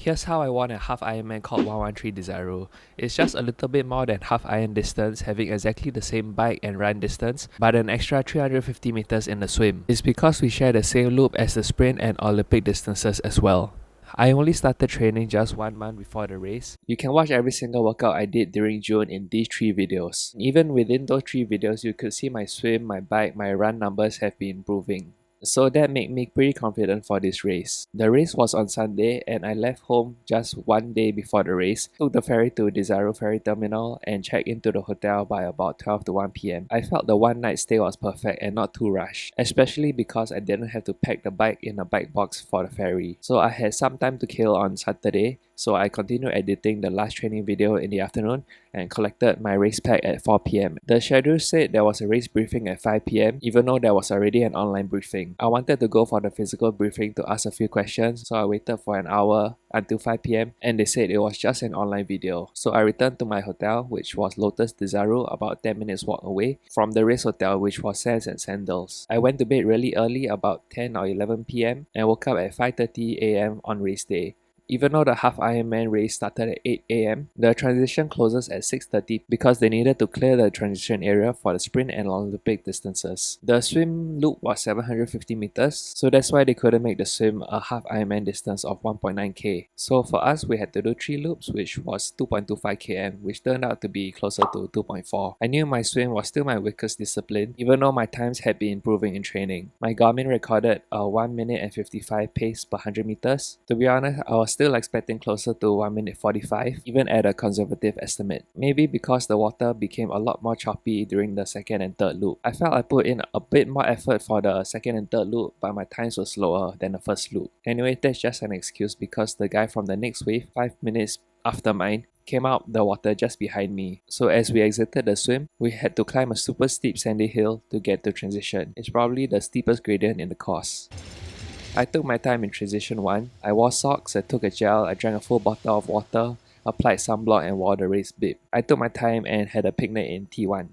Here's how I won a half Ironman called 113 Desaru. It's just a little bit more than half Iron distance, having exactly the same bike and run distance, but an extra 350 meters in the swim. It's because we share the same loop as the sprint and Olympic distances as well. I only started training just 1 month before the race. You can watch every single workout I did during June in these 3 videos. Even within those 3 videos, you could see my swim, my bike, my run numbers have been improving. So that made me pretty confident for this race. The race was on Sunday and I left home just 1 day before the race, took the ferry to Desaru ferry terminal and checked into the hotel by about 12 to 1 p.m. I felt the one night stay was perfect and not too rushed, especially because I didn't have to pack the bike in a bike box for the ferry. So I had some time to kill on Saturday, so I continued editing the last training video in the afternoon and collected my race pack at 4 p.m. The schedule said there was a race briefing at 5 p.m. even though there was already an online briefing. I wanted to go for the physical briefing to ask a few questions, so I waited for an hour until 5 p.m. and they said it was just an online video. So I returned to my hotel, which was Lotus Desaru, about 10 minutes walk away from the race hotel, which was Sands and Sandals. I went to bed really early, about 10 or 11 p.m. and woke up at 5:30 a.m. on race day. Even though the half Ironman race started at 8 a.m., the transition closes at 6:30 because they needed to clear the transition area for the sprint and Olympic distances. The swim loop was 750 meters, so that's why they couldn't make the swim a half Ironman distance of 1.9k. So for us, we had to do 3 loops, which was 2.25 km, which turned out to be closer to 2.4. I knew my swim was still my weakest discipline, even though my times had been improving in training. My Garmin recorded a 1 minute and 55 pace per 100 meters. To be honest, I was still expecting closer to 1 minute 45, even at a conservative estimate. Maybe because the water became a lot more choppy during the second and third loop. I felt I put in a bit more effort for the second and third loop, but my times were slower than the first loop. Anyway, that's just an excuse because the guy from the next wave, 5 minutes after mine, came out the water just behind me. So as we exited the swim, we had to climb a super steep sandy hill to get to transition. It's probably the steepest gradient in the course. I took my time in transition 1. I wore socks, I took a gel, I drank a full bottle of water, applied sunblock and wore the race bib. I took my time and had a picnic in T1.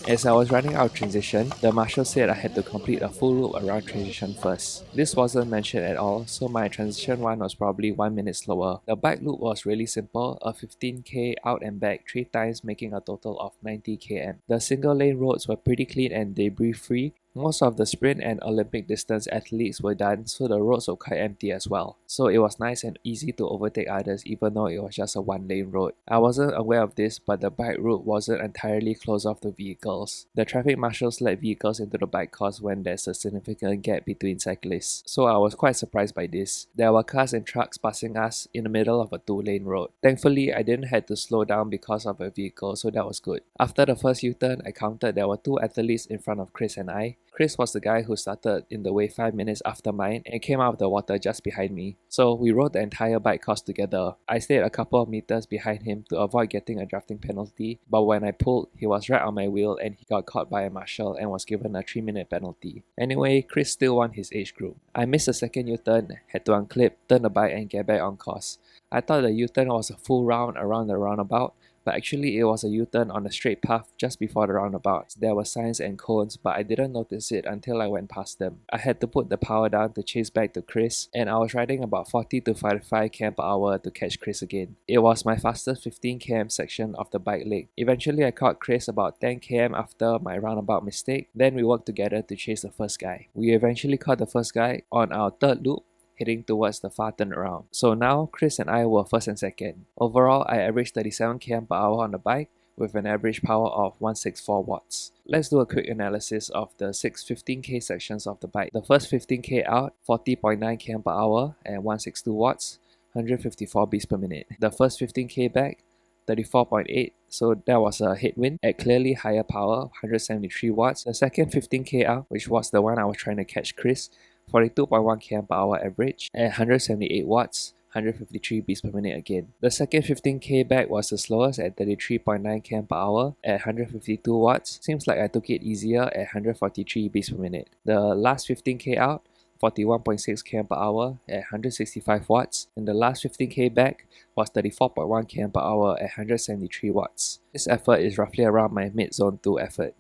As I was running out of transition, the marshal said I had to complete a full loop around transition first. This wasn't mentioned at all, so my transition 1 was probably 1 minute slower. The bike loop was really simple, a 15k out and back 3 times, making a total of 90 km. The single lane roads were pretty clean and debris free. Most of the sprint and Olympic distance athletes were done, so the roads were quite empty as well. So it was nice and easy to overtake others even though it was just a 1-lane road. I wasn't aware of this, but the bike route wasn't entirely closed off to vehicles. The traffic marshals let vehicles into the bike course when there's a significant gap between cyclists. So I was quite surprised by this. There were cars and trucks passing us in the middle of a 2-lane road. Thankfully, I didn't have to slow down because of a vehicle, so that was good. After the first U-turn, I counted there were 2 athletes in front of Chris and I. Chris was the guy who started in the wave 5 minutes after mine and came out of the water just behind me. So we rode the entire bike course together. I stayed a couple of meters behind him to avoid getting a drafting penalty, but when I pulled, he was right on my wheel and he got caught by a marshal and was given a 3-minute penalty. Anyway, Chris still won his age group. I missed the second U-turn, had to unclip, turn the bike and get back on course. I thought the U-turn was a full round around the roundabout, but actually it was a U-turn on a straight path just before the roundabout. There were signs and cones, but I didn't notice it until I went past them. I had to put the power down to chase back to Chris, and I was riding about 40 to 45 km per hour to catch Chris again. It was my fastest 15 km section of the bike leg. Eventually I caught Chris about 10 km after my roundabout mistake, then we worked together to chase the first guy. We eventually caught the first guy on our third loop, heading towards the far turnaround. So now, Chris and I were first and second. Overall, I averaged 37 km per hour on the bike with an average power of 164 watts. Let's do a quick analysis of the 6 15k sections of the bike. The first 15k out, 40.9 km per hour and 162 watts, 154 beats per minute. The first 15k back, 34.8, so that was a headwind at clearly higher power, 173 watts. The second 15k out, which was the one I was trying to catch Chris, 42.1 km per hour average at 178 watts, 153 beats per minute again. The second 15k back was the slowest at 33.9 km per hour at 152 watts. Seems like I took it easier at 143 beats per minute. The last 15k out, 41.6 km per hour at 165 watts, and the last 15k back was 34.1 km per hour at 173 watts. This effort is roughly around my mid-zone 2 effort.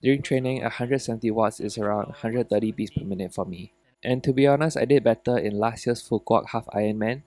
During training, 170 watts is around 130 beats per minute for me. And to be honest, I did better in last year's Fukuoka half Ironman.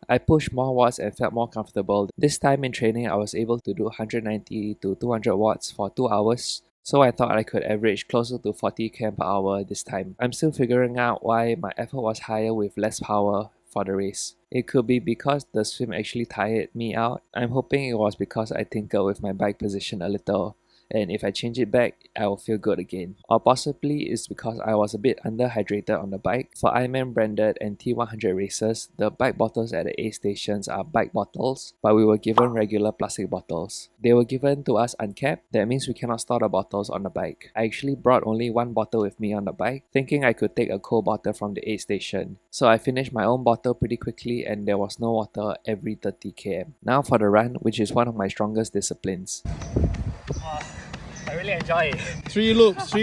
I pushed more watts and felt more comfortable. This time in training, I was able to do 190 to 200 watts for 2 hours. So I thought I could average closer to 40 km per hour this time. I'm still figuring out why my effort was higher with less power for the race. It could be because the swim actually tired me out. I'm hoping it was because I tinkered with my bike position a little, and if I change it back, I will feel good again. Or possibly it's because I was a bit underhydrated on the bike. For Ironman branded and T100 races, the bike bottles at the aid stations are bike bottles, but we were given regular plastic bottles. They were given to us uncapped, that means we cannot store the bottles on the bike. I actually brought only one bottle with me on the bike, thinking I could take a cold bottle from the aid station. So I finished my own bottle pretty quickly and there was no water every 30 km. Now for the run, which is one of my strongest disciplines. I really enjoy it. Three loops.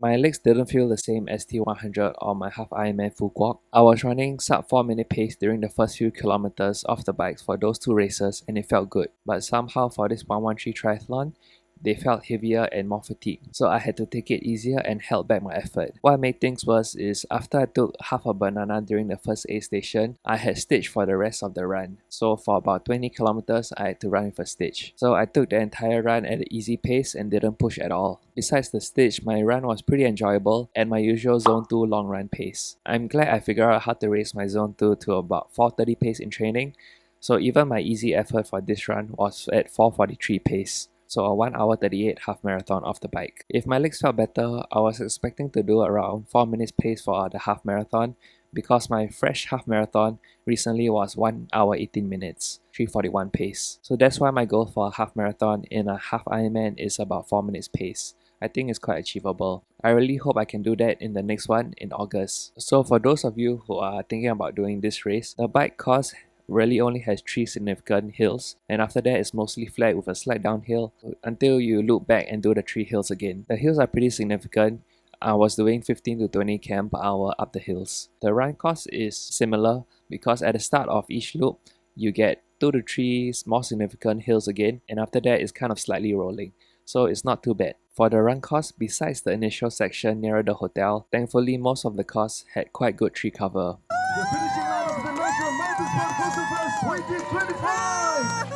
My legs didn't feel the same as T100 or my half Ironman Fukuoka. I was running sub 4 minute pace during the first few kilometers off the bikes for those two races and it felt good. But somehow for this 113 triathlon, they felt heavier and more fatigued. So I had to take it easier and held back my effort. What made things worse is after I took half a banana during the first aid station, I had stitch for the rest of the run. So for about 20 kilometers, I had to run with a stitch. So I took the entire run at an easy pace and didn't push at all. Besides the stitch, my run was pretty enjoyable at my usual zone 2 long run pace. I'm glad I figured out how to raise my zone 2 to about 430 pace in training. So even my easy effort for this run was at 443 pace. So a 1 hour 38 half marathon off the bike. If my legs felt better, I was expecting to do around 4 minutes pace for the half marathon because my fresh half marathon recently was 1 hour 18 minutes, 341 pace. So that's why my goal for a half marathon in a half Ironman is about 4 minutes pace. I think it's quite achievable. I really hope I can do that in the next one in August. So for those of you who are thinking about doing this race, the bike course really only has 3 significant hills, and after that it's mostly flat with a slight downhill until you loop back and do the 3 hills again. The hills are pretty significant. I was doing 15 to 20 km per hour up the hills. The run course is similar because at the start of each loop, you get 2 to 3 more significant hills again, and after that it's kind of slightly rolling. So it's not too bad. For the run course, besides the initial section near the hotel, thankfully most of the course had quite good tree cover. The finishing line of the National Mountain Sport Fest 2025!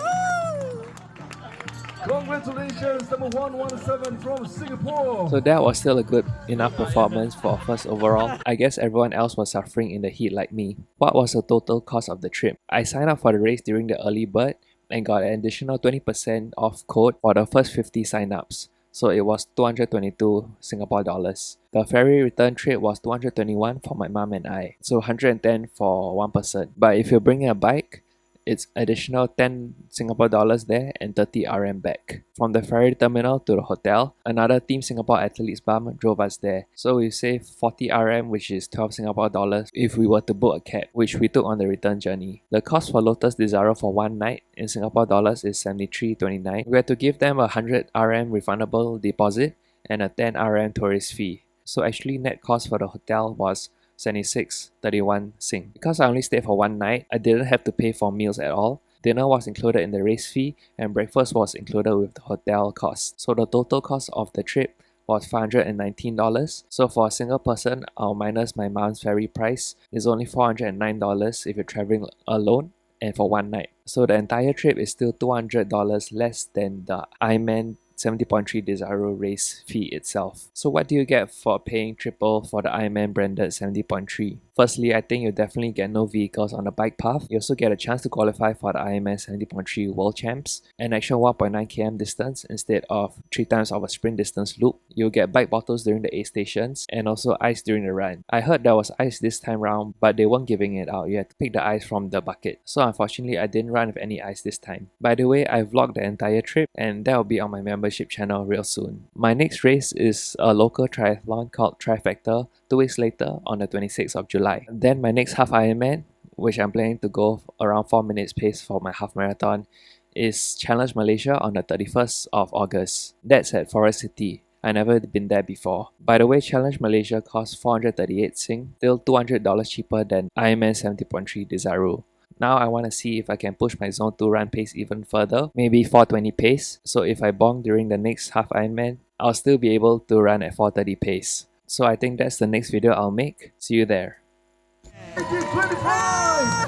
Congratulations, number 117 from Singapore! So that was still a good enough performance for first overall. I guess everyone else was suffering in the heat like me. What was the total cost of the trip? I signed up for the race during the early bird and got an additional 20% off code for the first 50 signups. So it was 222 Singapore dollars. The ferry return trip was 221 for my mom and I, so 110 for one person. But if you're bringing a bike, it's additional 10 Singapore dollars there and 30 RM back. From the ferry terminal to the hotel, another Team Singapore athletes bum drove us there. So we saved 40 RM, which is 12 Singapore dollars if we were to book a cab, which we took on the return journey. The cost for Lotus Desaru for one night in Singapore dollars is 73.29. We had to give them a 100 RM refundable deposit and a 10 RM tourist fee. So actually net cost for the hotel was 76.31 Sing. Because I only stayed for one night, I didn't have to pay for meals at all. Dinner was included in the race fee and breakfast was included with the hotel cost. So the total cost of the trip was $519. So for a single person, I'll minus my mom's ferry price, is only $409 if you're traveling alone and for one night. So the entire trip is still $200 less than the Ironman 70.3 Desaru race fee itself. So what do you get for paying triple for the Ironman branded 70.3? Firstly, I think you definitely get no vehicles on the bike path. You also get a chance to qualify for the Ironman 70.3 World Champs, an actual 1.9 km distance instead of 3 times of a sprint distance loop. You'll get bike bottles during the aid stations and also ice during the run. I heard there was ice this time round, but they weren't giving it out. You had to pick the ice from the bucket. So unfortunately, I didn't run with any ice this time. By the way, I vlogged the entire trip and that will be on my membership channel real soon. My next race is a local triathlon called Trifecta 2 weeks later on the 26th of July. Then my next half Ironman, which I'm planning to go around 4 minutes pace for my half marathon, is Challenge Malaysia on the 31st of August. That's at Forest City. I never been there before. By the way, Challenge Malaysia costs 438 Sing, still $200 cheaper than Ironman 70.3 Desaru. Now I want to see if I can push my zone 2 run pace even further, maybe 420 pace. So if I bonk during the next half Ironman, I'll still be able to run at 430 pace. So I think that's the next video I'll make. See you there. 2025!